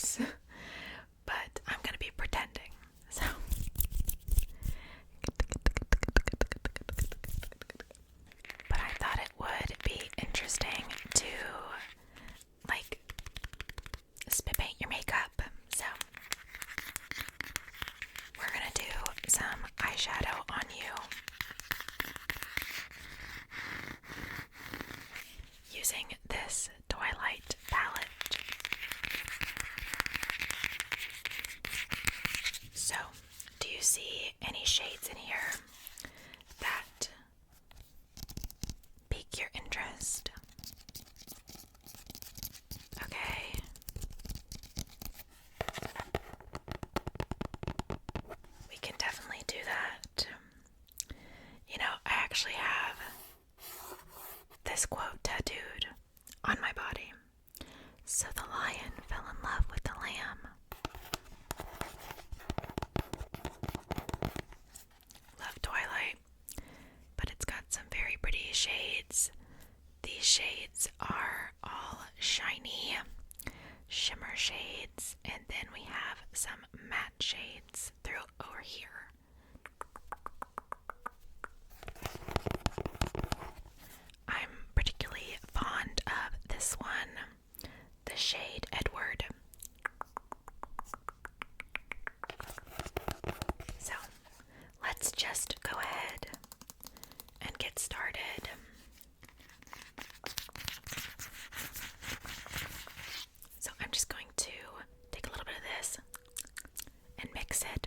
works. But I'm going to be pretending. So but I thought it would be interesting to like spit paint your makeup. So we're going to do some eyeshadow on you using this Twilight palette. So, do you see any shades in here that pique your interest? Okay. We can definitely do that. You know, I actually have this quote tattooed on my body. So the lion fell in love with the lamb. Love Twilight, but it's got some very pretty shades. These shades are all shiny shimmer shades, and then we have some matte shades through over here. I'm particularly fond of this one, the shade Edward. So let's just go ahead and get started. So I'm just going to take a little bit of this and mix it.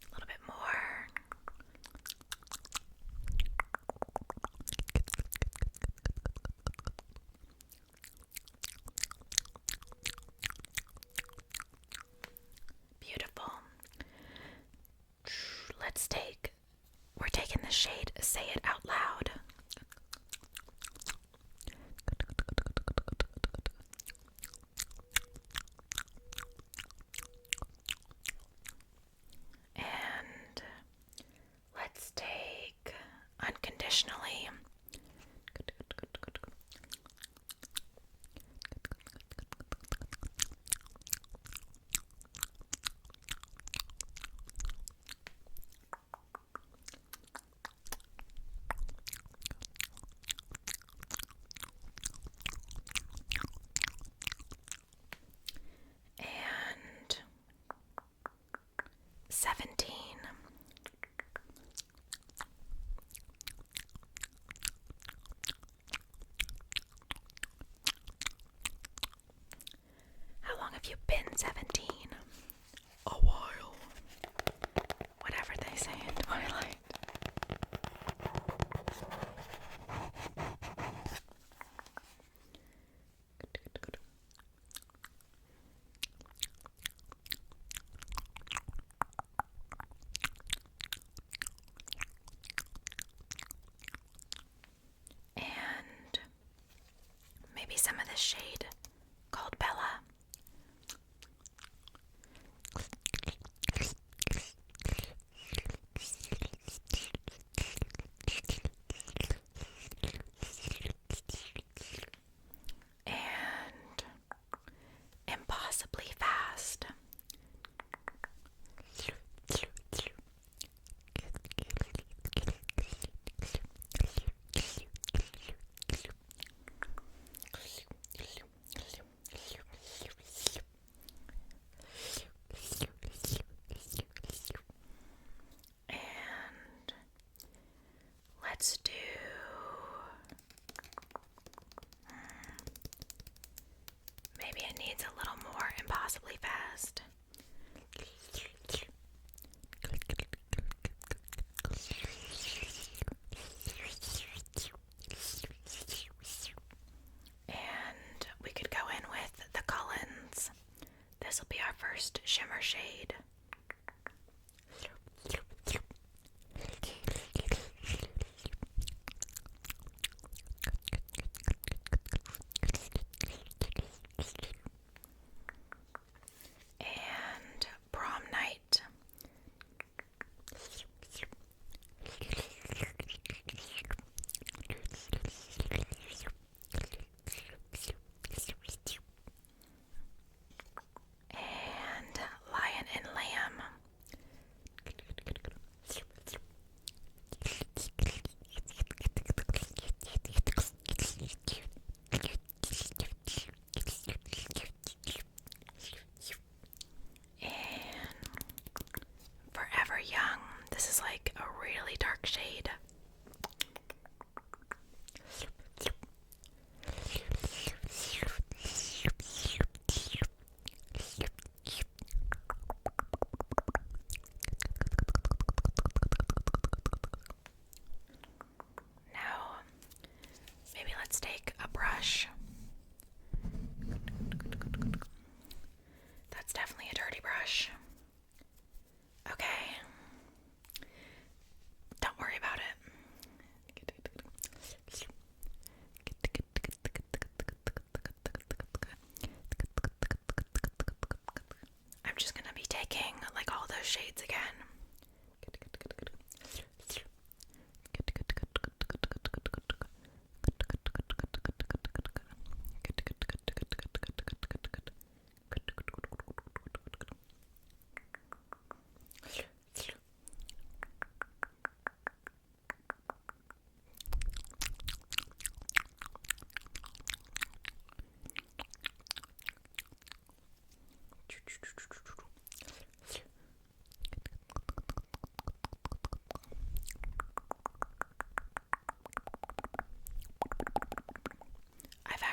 A little bit more. Beautiful. We're taking the shade Say It Out Loud. And let's take Unconditionally. And 17. How long have you been 17? A while. Whatever they say in Twilight. And maybe some of this shade called Bella. And Impossibly Fast. And let's do maybe it needs a little more Impossibly Fast. And we could go in with the Cullens. This will be our first shimmer shade. And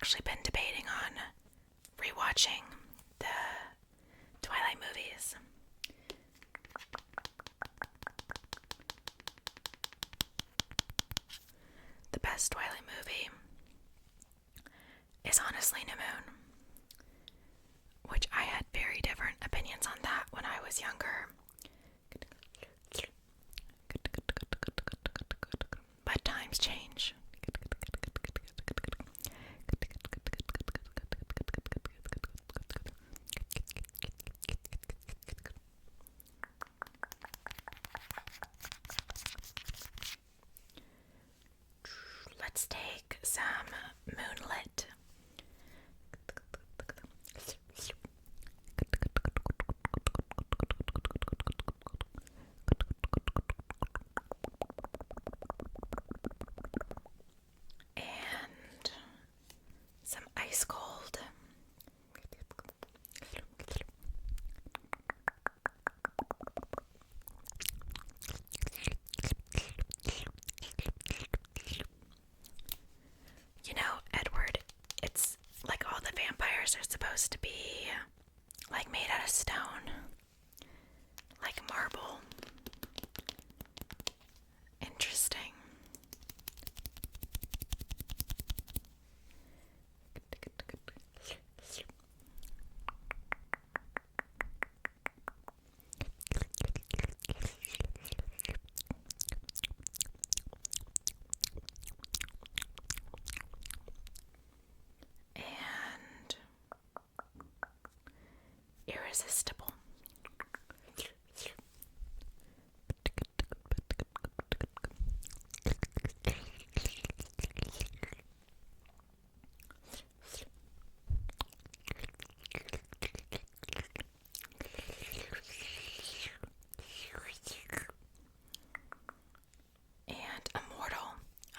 actually been debating on rewatching the Twilight movies. The best Twilight movie is honestly New Moon, which I had very different opinions on that when I was younger. But times change. Let's take some Moonlit. And some ice cold. You know, Edward, it's like all the vampires are supposed to be like made out of stone, like marble. Interesting. And irresistible. And Immortal.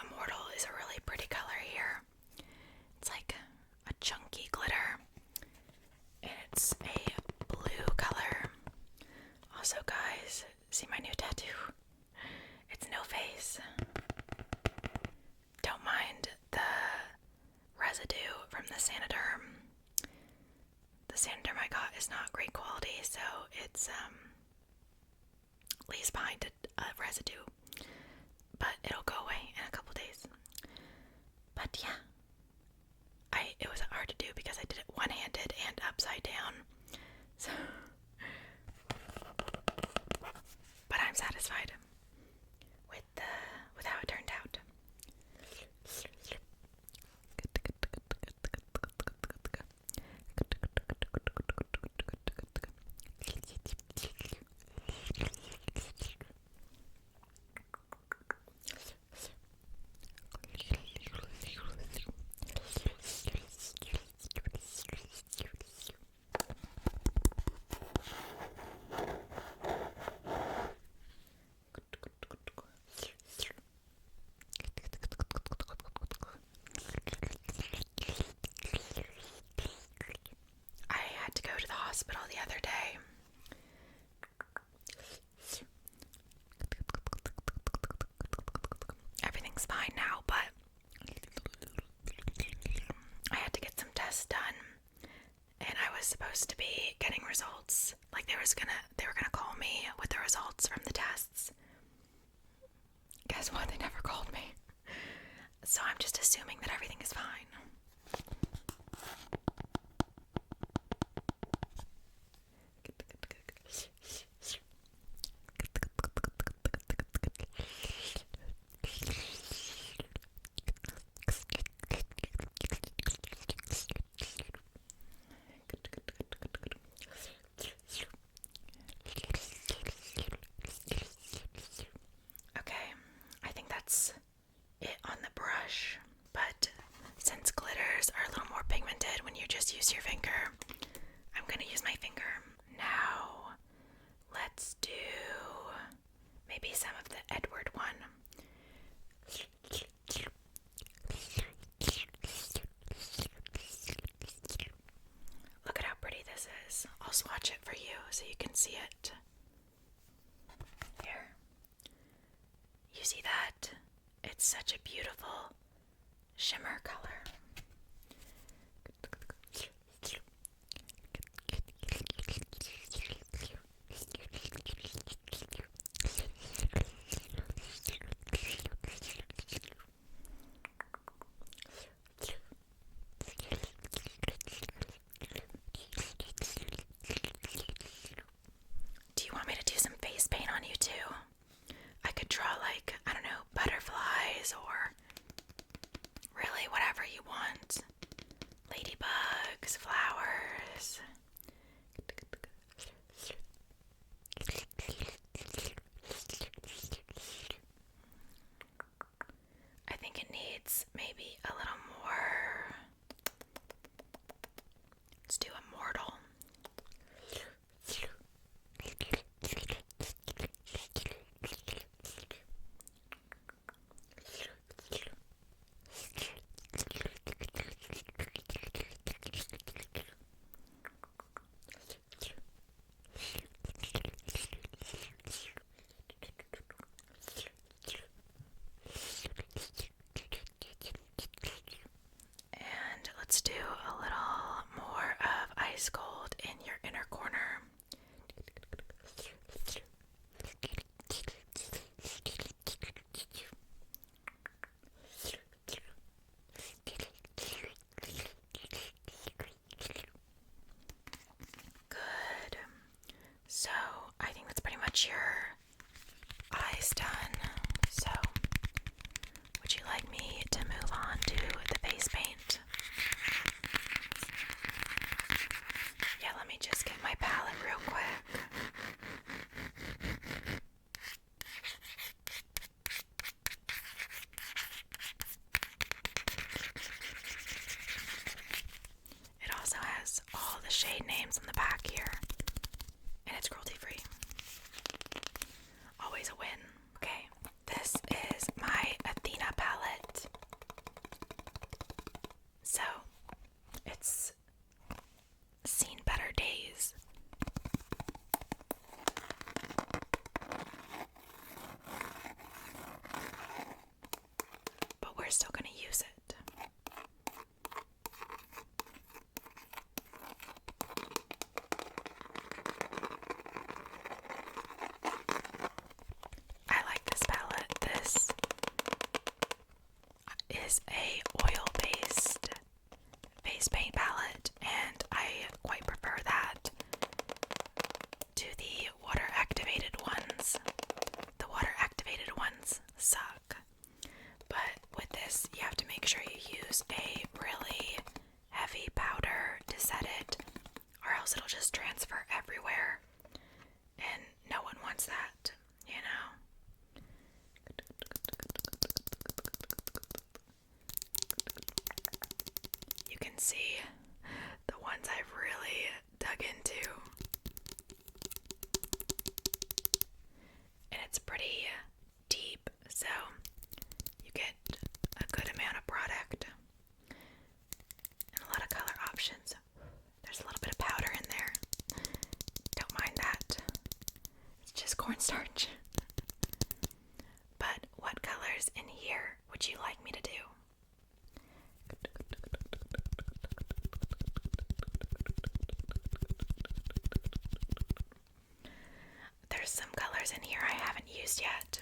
Immortal is a really pretty color here. It's like a chunky glitter. And it's a blue color. Also, guys, see my new tattoo? It's no face. Don't mind the residue from the Saniderm. The Saniderm I got is not great quality, so it's leaves behind a residue. But it'll go away in a couple days. But yeah, it was hard to do because I did it one-handed and upside down. So, but I'm satisfied with how it turned out. Hospital the other day. Everything's fine now, but I had to get some tests done, and I was supposed to be getting results. Like they were gonna call me with the results from the tests. Guess what? They never called me. So I'm just assuming that everything is fine. Okay, I think that's it on the brush, but since glitters are a little more pigmented when you just use your finger, I'm gonna use my finger. Now, let's do maybe some of the Edward one. Look at how pretty this is. I'll swatch it for you so you can see it. Here. You see that? It's such a beautiful shimmer color. face done. So, would you like me to move on to the face paint? Yeah, let me just get my palette real quick. It also has all the shade names on the back here, and it's cruelty free. Always a win. Okay, this is my Athena palette. So, it's seen better days. But we're still going to use it. I like this palette. This is a oil-based face paint palette, and I quite prefer that to the water-activated ones. The water-activated ones suck, but with this, you have to make sure you use a really heavy powder to set it, or else it'll just transfer everywhere, and no one wants that, you know? You can see the ones I've really dug into. And it's pretty deep, so you get a good amount of product and a lot of color options. There's a little bit of powder in there. Don't mind that. It's just cornstarch. But what colors in here would you like me to do? There's some colors in here I haven't used yet,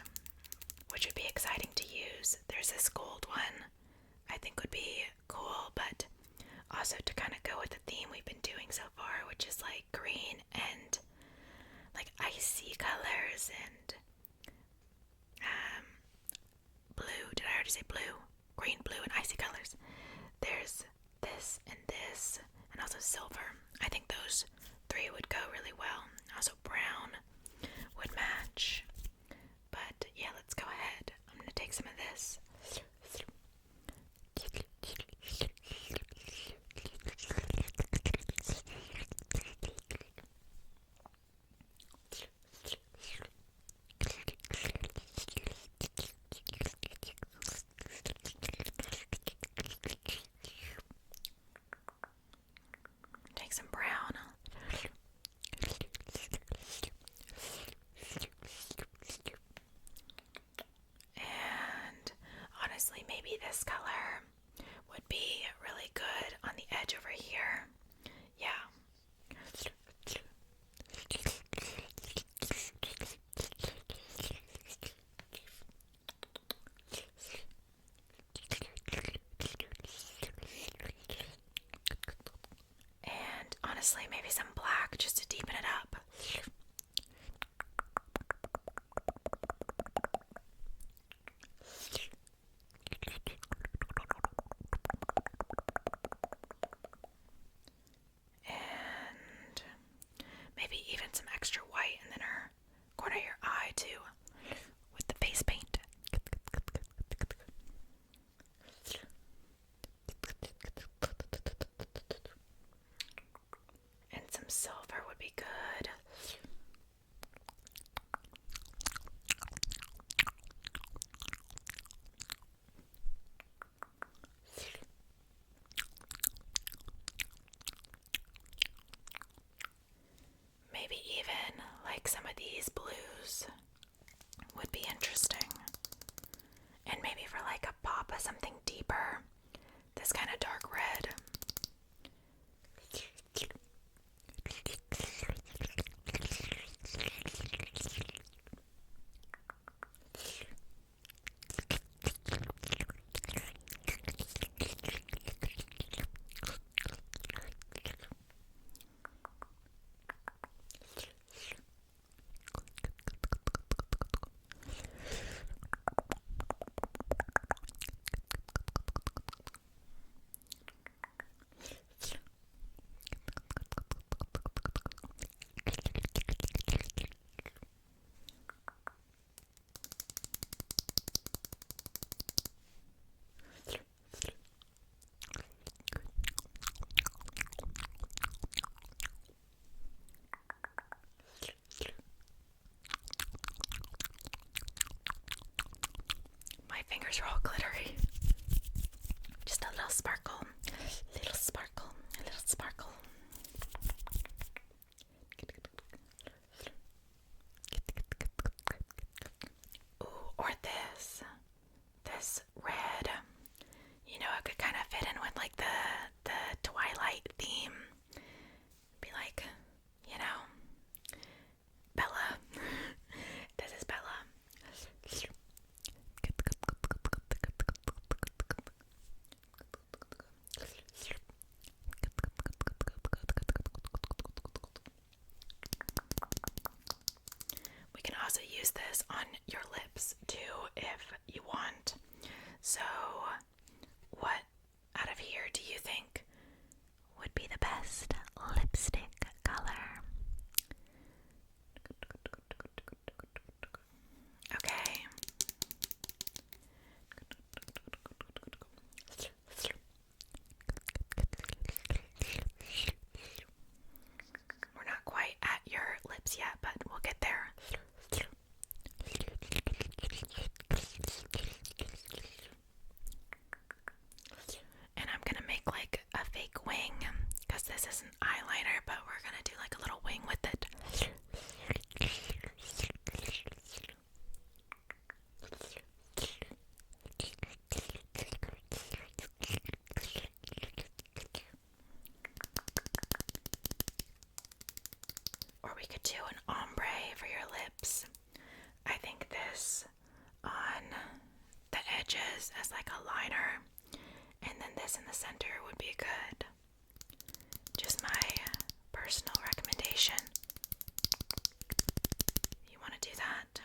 which would be exciting to use. There's this gold one I think would be cool, but also to kind of go with the theme we've been doing so far, which is like green and like icy colors and blue. Did I already say blue? Green, blue, and icy colors. There's this and also silver. I think those three would go really well. Also brown would match. But yeah, let's go ahead. I'm gonna take some of this. Take some brown. And honestly, maybe this color would be really good on the edge over here. Yeah. And honestly, maybe some black just to deepen it up. And maybe even some extra white in the corner of your eye too, with the face paint. And some silver would be good. Maybe even like some of these blues would be interesting. And maybe for like a pop of something deeper, this kind of dark red. yours are all glittery. Just a little sparkle. Little sparkle. A little sparkle. Ooh, or this. This red. You know, it could kind of fit in with like the Twilight theme. Be like, you know, Bella. This is Bella. We can also use this on your lips too if you want. So, what out of here do you think would be the best lipstick color? Okay. We're not quite at your lips yet, but we'll get there. And I'm gonna make like a fake wing, because this isn't eyeliner, but we're gonna do like a little wing with it. Or we could do an ombre for your lips. I think this on the edges as like a liner, and then this in the center would be good. Just my personal recommendation. You want to do that?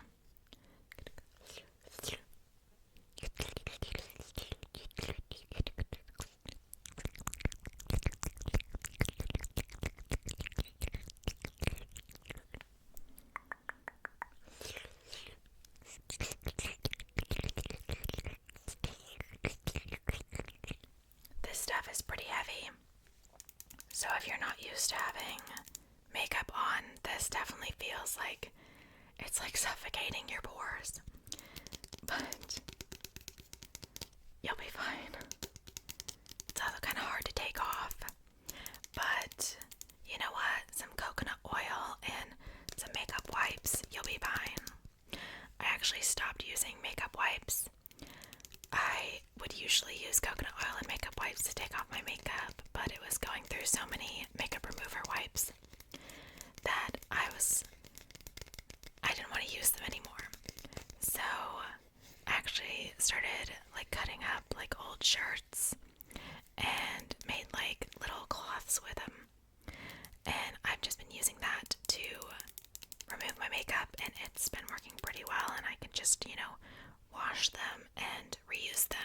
This stuff is pretty heavy, so if you're not used to having makeup on, this definitely feels like it's like suffocating your pores, but you'll be fine. It's also kind of hard to take off, but you know what? Some coconut oil and some makeup wipes, you'll be fine. I actually stopped using makeup wipes. I would usually use coconut oil and makeup wipes to take off my makeup, but it was going through so many makeup remover wipes that I didn't want to use them anymore. So I actually started like cutting up like old shirts and made like little cloths with them. And I've just been using that to remove my makeup, and it's been working pretty well, and I can just, you know, wash them and reuse them.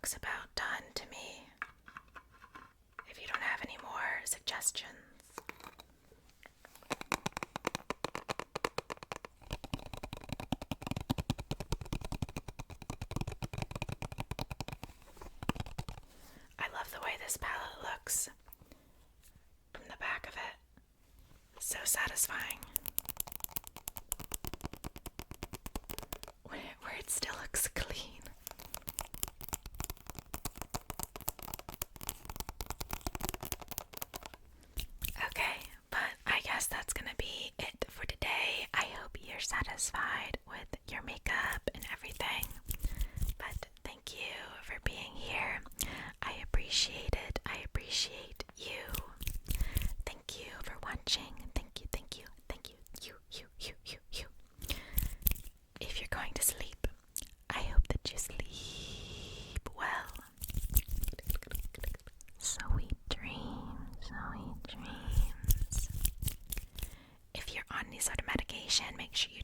looks about done to me. If you don't have any more suggestions. I love the way this palette looks from the back of it. So satisfying. Where it still looks clean. Okay, but I guess that's gonna be it for today. I hope you're satisfied with your makeup and everything. But thank you for being here. I appreciate it. I appreciate you. Thank you for watching. Thank you, thank you, thank you, you. If you're going to sleep, I hope that you sleep well. Sweet dreams, sweet dreams. If you're on any sort of medication, make sure you